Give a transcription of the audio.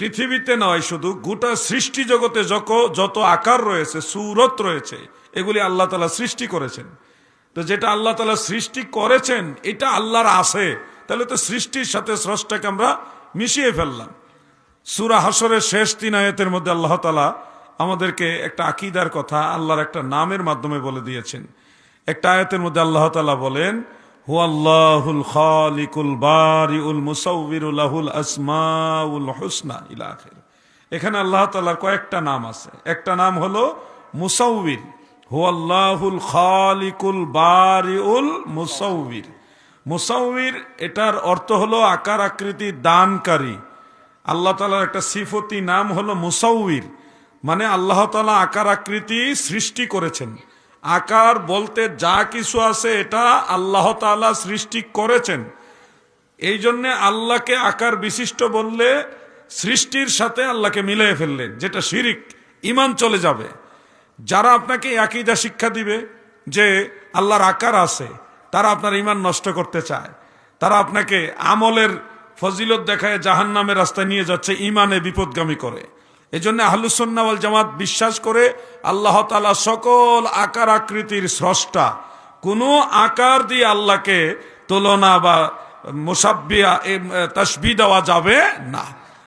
পৃথিবীতে নয়, শুধু গোটা সৃষ্টি জগতে যত আকার রয়েছে, সূরত রয়েছে, এগুলি আল্লাহ তাআলা সৃষ্টি করেছেন। তো যেটা আল্লাহ তাআলা সৃষ্টি করেছেন এটা আল্লাহর আছে, তাহলে তো সৃষ্টির সাথে স্রষ্টাকে আমরা মিশিয়ে ফেললাম। সূরা হাশরের শেষ 3 আয়াতের মধ্যে আল্লাহ তাআলা আমাদেরকে একটা আকীদার কথা আল্লাহর একটা নামের মাধ্যমে বলে দিয়েছেন। একটা আয়াতের মধ্যে আল্লাহ তাআলা বলেন, হুয়াল্লাহুল খালিকুল বারিউল মুসাউবিরু লাহুল আসমাউল হুসনা ইলা আখির। এখানে আল্লাহ তাআলার কয়েকটা নাম আছে। একটা নাম হলো মুসাউবির, হুয়াল্লাহুল খালিকুল বারিউল মুসাউবির। মুসাউবির এটার অর্থ হলো আকার আকৃতি দানকারী। আল্লাহ তাআলার একটা সিফতি নাম হলো মুসাউবির, মানে আল্লাহ তাআলা আকার আকৃতি সৃষ্টি করেছেন। আকার বলতে যা কিছু আছে এটা আল্লাহ তাআলা সৃষ্টি করেছেন। এই জন্য আল্লাহকে আকার বিশিষ্ট বললে সৃষ্টির সাথে আল্লাহকে মিলিয়ে ফেললেন, যেটা শিরিক, ঈমান চলে যাবে। যারা আপনাকে আকীদা শিক্ষা দিবে যে আল্লাহর আকার আছে, তারা আপনার ঈমান নষ্ট করতে চায়। তারা আপনাকে আমলের ফজিলত দেখায় জাহান্নামের রাস্তায় নিয়ে যাচ্ছে, ঈমানে বিপদগামী করে। এজন্য আহলুস সুন্নাহ ওয়াল জামাত বিশ্বাস করে আল্লাহ তাআলা সকল আকার আকৃতির স্রষ্টা। কোনো আকার দিয়ে আল্লাহকে তুলনা বা মুসাব্বিহা তাসবিহ দেওয়া যাবে না।